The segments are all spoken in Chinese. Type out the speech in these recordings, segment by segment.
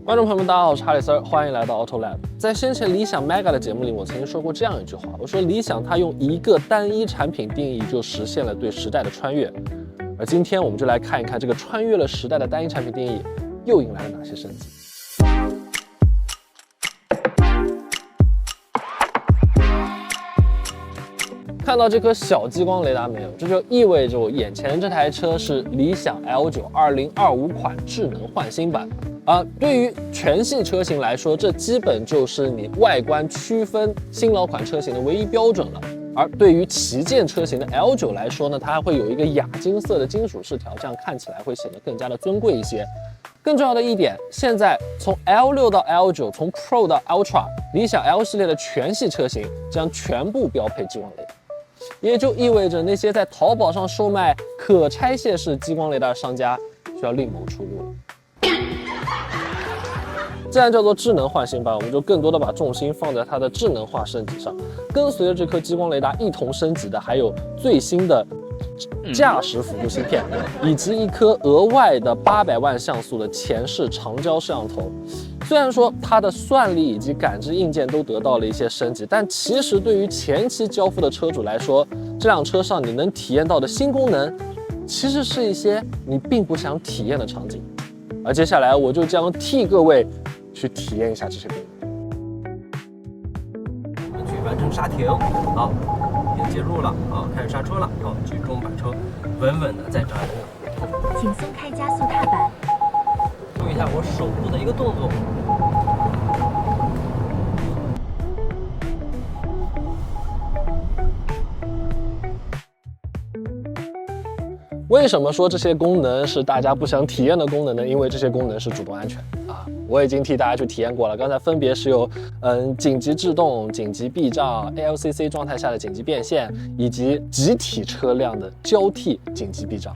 观众朋友们，大家好，我是哈里森，欢迎来到 Auto Lab。在先前理想 Mega 的节目里，我曾经说过这样一句话，我说理想它用一个单一产品定义就实现了对时代的穿越。而今天我们就来看一看这个穿越了时代的单一产品定义又引来了哪些升级。看到这颗小激光雷达没有？这就意味着我眼前这台车是理想 L9 2025款智能焕新版。对于全系车型来说，这基本就是你外观区分新老款车型的唯一标准了。而对于旗舰车型的 L9 来说呢，它还会有一个亚金色的金属饰条，这样看起来会显得更加的尊贵一些。更重要的一点，现在从 L6 到 L9， 从 Pro 到 Ultra， 理想 L 系列的全系车型将全部标配激光雷达。也就意味着那些在淘宝上售卖可拆卸式激光雷达的商家需要另谋出路了。既然叫做智能焕新版，我们就更多的把重心放在它的智能化升级上。跟随着这颗激光雷达一同升级的，还有最新的驾驶辅助芯片，以及一颗额外的800万像素的前视长焦摄像头。虽然说它的算力以及感知硬件都得到了一些升级，但其实对于前期交付的车主来说，这辆车上你能体验到的新功能，其实是一些你并不想体验的场景。而接下来我就将替各位去体验一下这些功能。我们去完成刹停，好，已经介入了，好，开始刹车了，好，集中把车稳稳的在这儿。请松开加速踏板。注意一下我手部的一个动作。为什么说这些功能是大家不想体验的功能呢？因为这些功能是主动安全啊！我已经替大家去体验过了，刚才分别是有紧急制动、紧急避障、ALCC 状态下的紧急变线，以及集体车辆的交替紧急避障。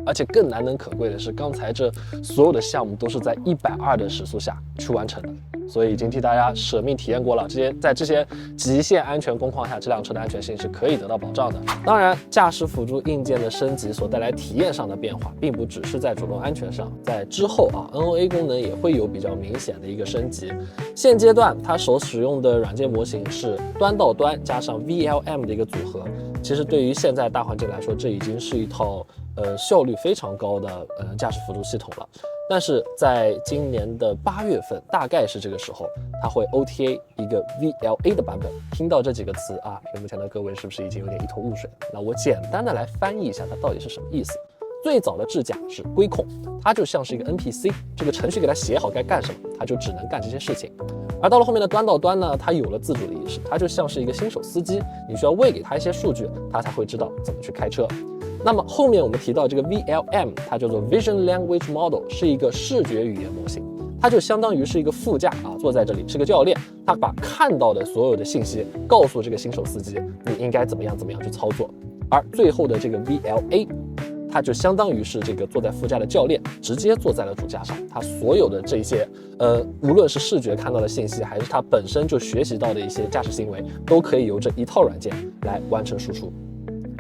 而且更难能可贵的是，刚才这所有的项目都是在120的时速下去完成的，所以已经替大家舍命体验过了。在这些极限安全工况下，这辆车的安全性是可以得到保障的。当然，驾驶辅助硬件的升级所带来体验上的变化，并不只是在主动安全上，在之后NOA 功能也会有比较明显的一个升级。现阶段它所使用的软件模型是端到端加上 VLM 的一个组合，其实对于现在大环境来说，这已经是一套效率非常高的驾驶辅助系统了。但是在今年的8月份，大概是这个时候，它会 OTA 一个 VLA 的版本。听到这几个词啊，屏幕前的各位是不是已经有点一头雾水？那我简单的来翻译一下它到底是什么意思。最早的智驾是规控，它就像是一个 NPC， 这个程序给它写好该干什么，它就只能干这些事情。而到了后面的端到端呢，它有了自主的意识，它就像是一个新手司机，你需要喂给它一些数据，它才会知道怎么去开车。那么后面我们提到这个 VLM， 它叫做 Vision Language Model， 是一个视觉语言模型，它就相当于是一个副驾坐在这里是个教练，他把看到的所有的信息告诉这个新手司机，你应该怎么样去操作。而最后的这个 VLA，它就相当于是这个坐在副驾的教练直接坐在了主驾上，他所有的这些无论是视觉看到的信息，还是他本身就学习到的一些驾驶行为，都可以由这一套软件来完成输出。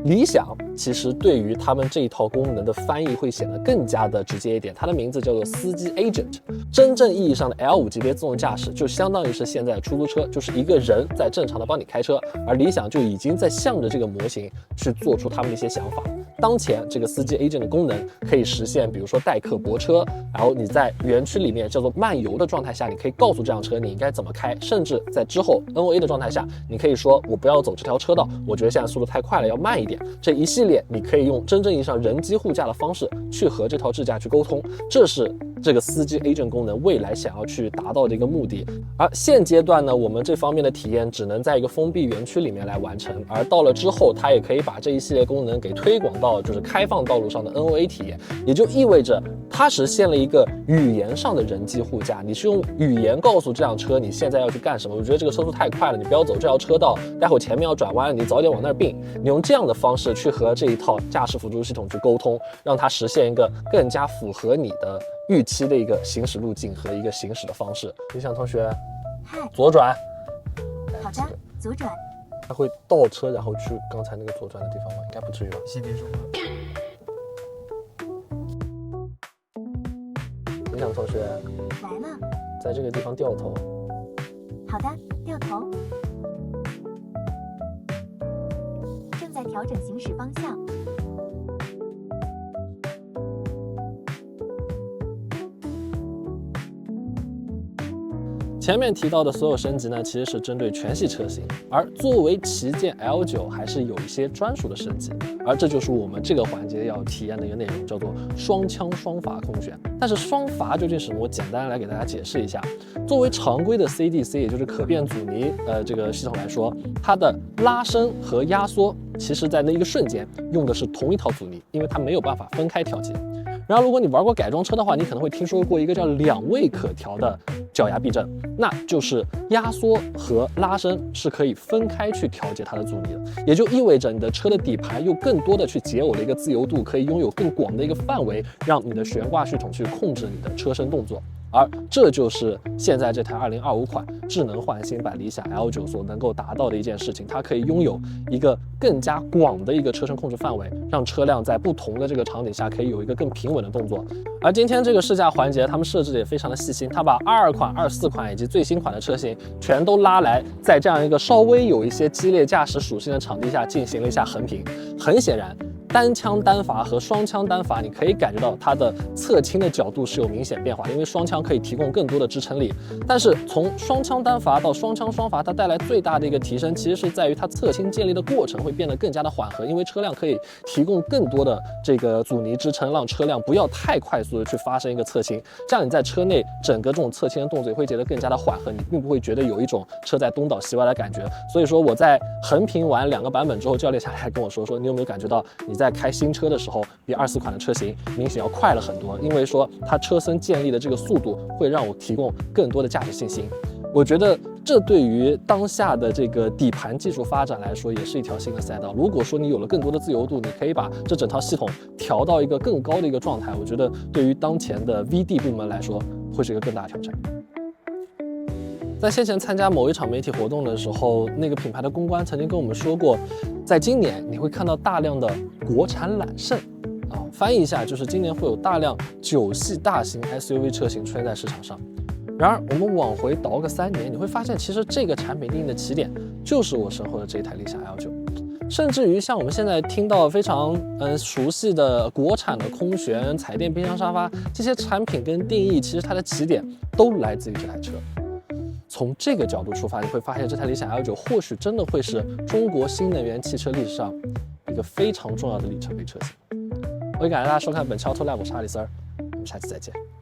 理想其实对于他们这一套功能的翻译会显得更加的直接一点，它的名字叫做司机 agent。真正意义上的 L5级别自动驾驶就相当于是现在的出租车，就是一个人在正常的帮你开车，而理想就已经在向着这个模型去做出他们的一些想法。当前这个司机 agent 的功能可以实现，比如说代客泊车，然后你在园区里面叫做漫游的状态下，你可以告诉这辆车你应该怎么开，甚至在之后 NOA 的状态下，你可以说我不要走这条车道，我觉得现在速度太快了，要慢一点。这一系列你可以用真正意义上人机互驾的方式去和这套智驾去沟通，这是这个司机 agent 功能未来想要去达到的一个目的。而现阶段呢，我们这方面的体验只能在一个封闭园区里面来完成，而到了之后，它也可以把这一系列功能给推广到就是开放道路上的 NOA 体验，也就意味着它实现了一个语言上的人机互驾。你是用语言告诉这辆车你现在要去干什么，我觉得这个车速太快了，你不要走这条车道，待会前面要转弯，你早点往那儿并。你用这样的方式去和这一套驾驶辅助系统去沟通，让它实现一个更加符合你的预期的一个行驶路径和一个行驶的方式。理想同学，左转。好的，左转。他会倒车然后去刚才那个左转的地方吗？应该不至于吧。先别说话。理想同学，来了。在这个地方掉头。好的，掉头。正在调整行驶方向。前面提到的所有升级呢，其实是针对全系车型，而作为旗舰 L9还是有一些专属的升级，而这就是我们这个环节要体验的一个内容，叫做双枪双阀空悬。但是双阀究竟是什么？我简单来给大家解释一下。作为常规的 CDC， 也就是可变阻尼这个系统来说，它的拉伸和压缩，其实在那一个瞬间用的是同一套阻尼，因为它没有办法分开调节。然后，如果你玩过改装车的话，你可能会听说过一个叫2位可调的脚牙避震，那就是压缩和拉伸是可以分开去调节它的阻尼的，也就意味着你的车的底盘有更多的去解耦的一个自由度，可以拥有更广的一个范围，让你的悬挂系统去控制你的车身动作。而这就是现在这台2025款智能换新版理想 L9 所能够达到的一件事情，它可以拥有一个更加广的一个车身控制范围，让车辆在不同的这个场景下可以有一个更平稳的动作。而今天这个试驾环节，他们设置的也非常的细心，它把22款、24款以及最新款的车型全都拉来，在这样一个稍微有一些激烈驾驶属性的场地下进行了一下横屏。很显然，单枪单阀和双枪单阀，你可以感觉到它的侧倾的角度是有明显变化的，因为双枪可以提供更多的支撑力。但是从双枪单阀到双枪双阀，它带来最大的一个提升，其实是在于它侧倾建立的过程会变得更加的缓和，因为车辆可以提供更多的这个阻尼支撑，让车辆不要太快速的去发生一个侧倾，这样你在车内整个这种侧倾的动作也会觉得更加的缓和，你并不会觉得有一种车在东倒西歪的感觉。所以说我在横屏完2个版本之后，教练下来跟我说你有没有感觉到你在开新车的时候比24款的车型明显要快了很多，因为说它车身建立的这个速度会让我提供更多的驾驶信心。我觉得这对于当下的这个底盘技术发展来说，也是一条新的赛道。如果说你有了更多的自由度，你可以把这整套系统调到一个更高的一个状态，我觉得对于当前的 VD 部门来说，会是一个更大的挑战。在先前参加某一场媒体活动的时候，那个品牌的公关曾经跟我们说过，在今年你会看到大量的国产揽胜翻译一下就是今年会有大量9系大型 SUV 车型出现在市场上。然而我们往回倒个3年，你会发现其实这个产品定义的起点就是我身后的这一台理想 L9， 甚至于像我们现在听到非常熟悉的国产的空悬、彩电冰箱沙发这些产品跟定义，其实它的起点都来自于这台车。从这个角度出发，你会发现这台理想 L9 或许真的会是中国新能源汽车历史上一个非常重要的里程碑车型。我也感谢大家收看本期 Auto Lab， 我是哈里森，我们下期再见。